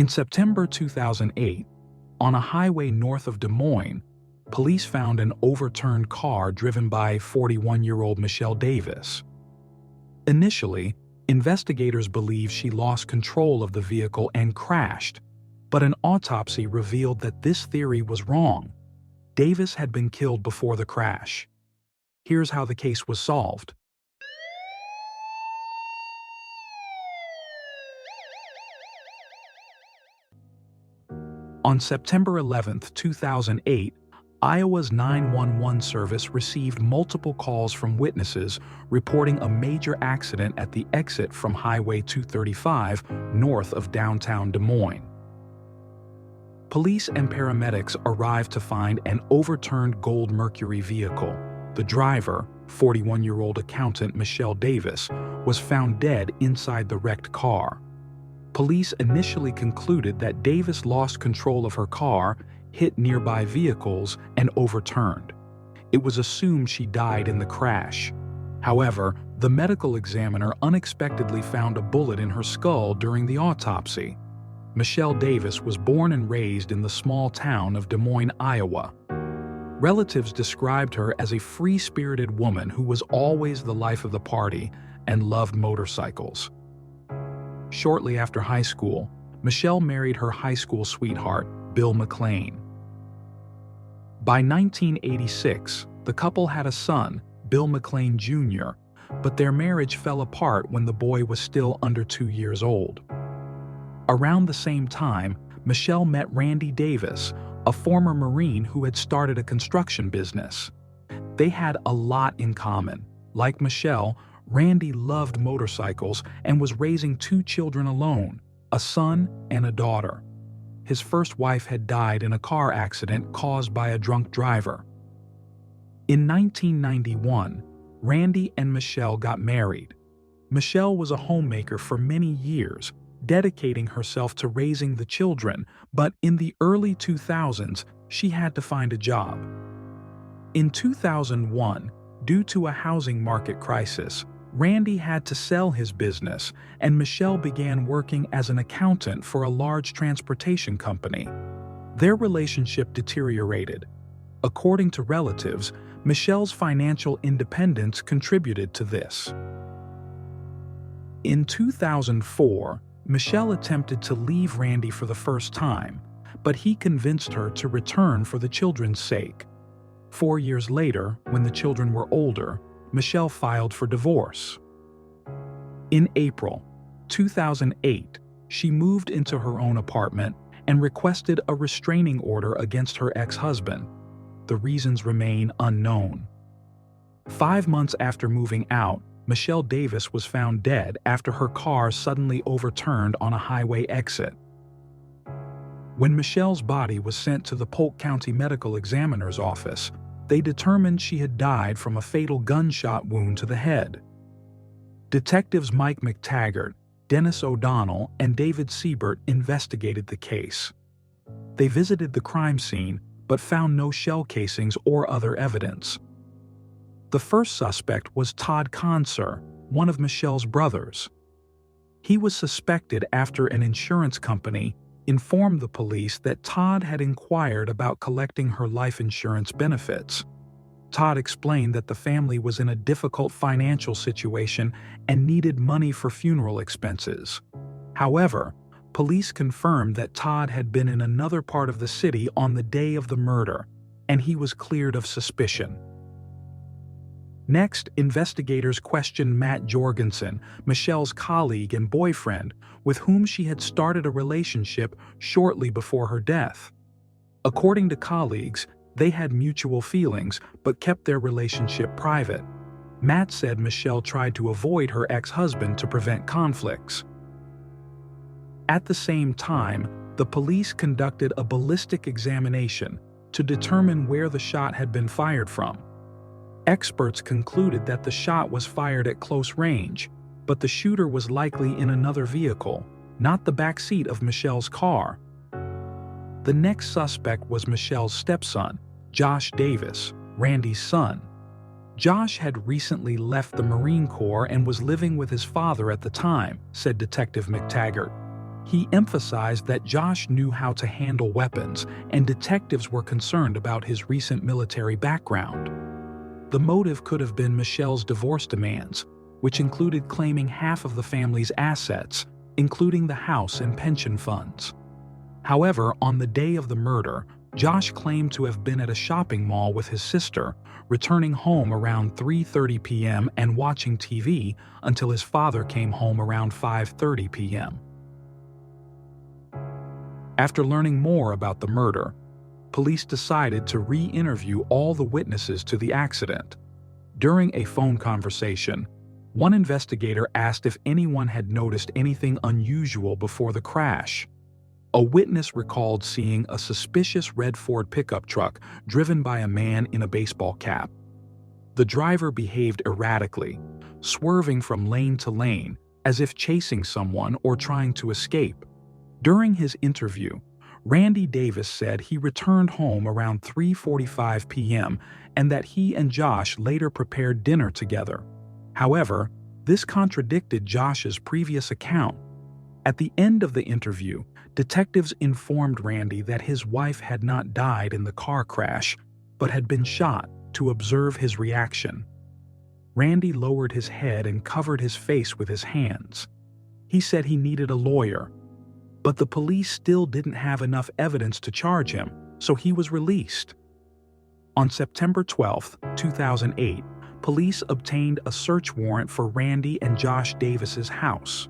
In September 2008, on a highway north of Des Moines, police found an overturned car driven by 41-year-old Michelle Davis. Initially, investigators believed she lost control of the vehicle and crashed, but an autopsy revealed that this theory was wrong. Davis had been killed before the crash. Here's how the case was solved. On September 11, 2008, Iowa's 911 service received multiple calls from witnesses reporting a major accident at the exit from Highway 235 north of downtown Des Moines. Police and paramedics arrived to find an overturned gold Mercury vehicle. The driver, 41-year-old accountant Michelle Davis, was found dead inside the wrecked car. Police initially concluded that Davis lost control of her car, hit nearby vehicles, and overturned. It was assumed she died in the crash. However, the medical examiner unexpectedly found a bullet in her skull during the autopsy. Michelle Davis was born and raised in the small town of Des Moines, Iowa. Relatives described her as a free-spirited woman who was always the life of the party and loved motorcycles. Shortly after high school, Michelle married her high school sweetheart, Bill McLean. By 1986, the couple had a son, Bill McLean Jr., but their marriage fell apart when the boy was still under 2 years old. Around the same time, Michelle met Randy Davis, a former Marine who had started a construction business. They had a lot in common. Like Michelle, Randy loved motorcycles and was raising 2 children alone, a son and a daughter. His first wife had died in a car accident caused by a drunk driver. In 1991, Randy and Michelle got married. Michelle was a homemaker for many years, dedicating herself to raising the children, but in the early 2000s, she had to find a job. In 2001, due to a housing market crisis, Randy had to sell his business, and Michelle began working as an accountant for a large transportation company. Their relationship deteriorated. According to relatives, Michelle's financial independence contributed to this. In 2004, Michelle attempted to leave Randy for the first time, but he convinced her to return for the children's sake. 4 years later, when the children were older, Michelle filed for divorce. In April 2008, she moved into her own apartment and requested a restraining order against her ex-husband. The reasons remain unknown. 5 months after moving out, Michelle Davis was found dead after her car suddenly overturned on a highway exit. When Michelle's body was sent to the Polk County Medical Examiner's office, they determined she had died from a fatal gunshot wound to the head. Detectives Mike McTaggart, Dennis O'Donnell, and David Siebert investigated the case. They visited the crime scene but found no shell casings or other evidence. The first suspect was Todd Conser, one of Michelle's brothers. He was suspected after an insurance company informed the police that Todd had inquired about collecting her life insurance benefits. Todd explained that the family was in a difficult financial situation and needed money for funeral expenses. However, police confirmed that Todd had been in another part of the city on the day of the murder, and he was cleared of suspicion. Next, investigators questioned Matt Jorgensen, Michelle's colleague and boyfriend, with whom she had started a relationship shortly before her death. According to colleagues, they had mutual feelings but kept their relationship private. Matt said Michelle tried to avoid her ex-husband to prevent conflicts. At the same time, the police conducted a ballistic examination to determine where the shot had been fired from. Experts concluded that the shot was fired at close range, but the shooter was likely in another vehicle, not the back seat of Michelle's car. The next suspect was Michelle's stepson, Josh Davis, Randy's son. Josh had recently left the Marine Corps and was living with his father at the time, said Detective McTaggart. He emphasized that Josh knew how to handle weapons, and detectives were concerned about his recent military background. The motive could have been Michelle's divorce demands, which included claiming half of the family's assets, including the house and pension funds. However, on the day of the murder, Josh claimed to have been at a shopping mall with his sister, returning home around 3:30 p.m. and watching TV until his father came home around 5:30 p.m. After learning more about the murder, police decided to re-interview all the witnesses to the accident. During a phone conversation, one investigator asked if anyone had noticed anything unusual before the crash. A witness recalled seeing a suspicious red Ford pickup truck driven by a man in a baseball cap. The driver behaved erratically, swerving from lane to lane, as if chasing someone or trying to escape. During his interview, Randy Davis said he returned home around 3:45 p.m. and that he and Josh later prepared dinner together. However, this contradicted Josh's previous account. At the end of the interview, detectives informed Randy that his wife had not died in the car crash, but had been shot, to observe his reaction. Randy lowered his head and covered his face with his hands. He said he needed a lawyer, but the police still didn't have enough evidence to charge him, so he was released. On September 12, 2008, police obtained a search warrant for Randy and Josh Davis's house.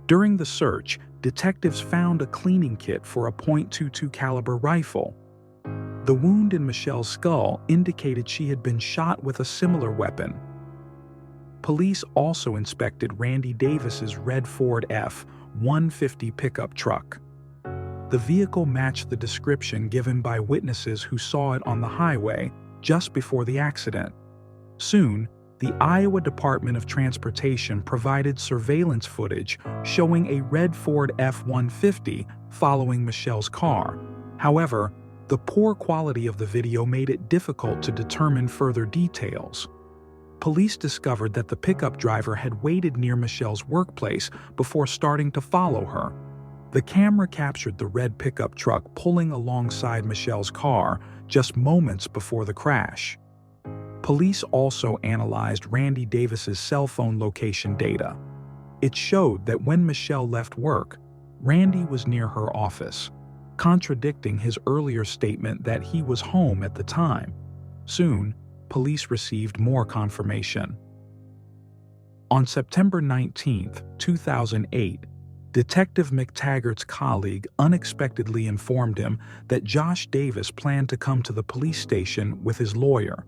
During the search, detectives found a cleaning kit for a .22 caliber rifle. The wound in Michelle's skull indicated she had been shot with a similar weapon. Police also inspected Randy Davis's red Ford F-150 pickup truck. The vehicle matched the description given by witnesses who saw it on the highway just before the accident. Soon, the Iowa Department of Transportation provided surveillance footage showing a red Ford F-150 following Michelle's car. However, the poor quality of the video made it difficult to determine further details. Police discovered that the pickup driver had waited near Michelle's workplace before starting to follow her. The camera captured the red pickup truck pulling alongside Michelle's car just moments before the crash. Police also analyzed Randy Davis's cell phone location data. It showed that when Michelle left work, Randy was near her office, contradicting his earlier statement that he was home at the time. Soon, police received more confirmation. On September 19, 2008, Detective McTaggart's colleague unexpectedly informed him that Josh Davis planned to come to the police station with his lawyer.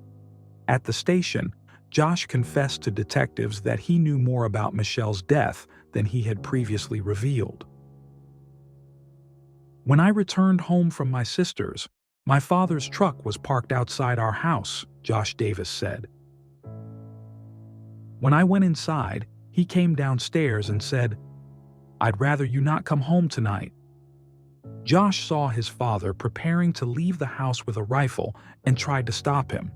At the station, Josh confessed to detectives that he knew more about Michelle's death than he had previously revealed. "When I returned home from my sister's, my father's truck was parked outside our house," Josh Davis said. "When I went inside, he came downstairs and said, 'I'd rather you not come home tonight.'" Josh saw his father preparing to leave the house with a rifle and tried to stop him.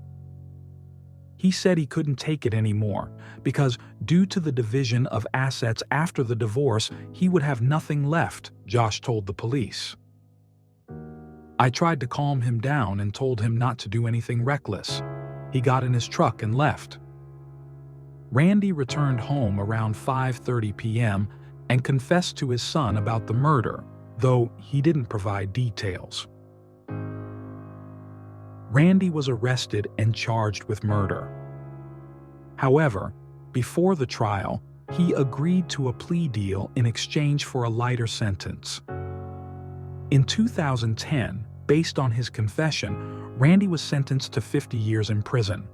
He said he couldn't take it anymore because, due to the division of assets after the divorce, he would have nothing left, Josh told the police. "I tried to calm him down and told him not to do anything reckless. He got in his truck and left." Randy returned home around 5:30 p.m. and confessed to his son about the murder, though he didn't provide details. Randy was arrested and charged with murder. However, before the trial, he agreed to a plea deal in exchange for a lighter sentence. In 2010, based on his confession, Randy was sentenced to 50 years in prison.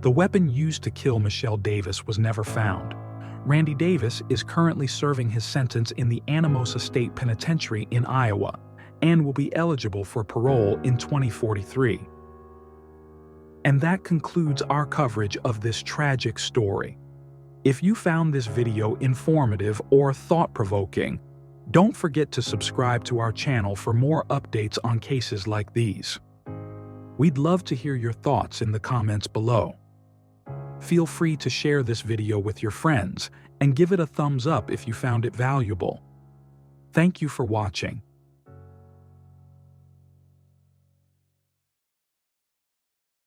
The weapon used to kill Michelle Davis was never found. Randy Davis is currently serving his sentence in the Anamosa State Penitentiary in Iowa, and will be eligible for parole in 2043. And that concludes our coverage of this tragic story. If you found this video informative or thought-provoking, don't forget to subscribe to our channel for more updates on cases like these. We'd love to hear your thoughts in the comments below. Feel free to share this video with your friends and give it a thumbs up if you found it valuable. Thank you for watching.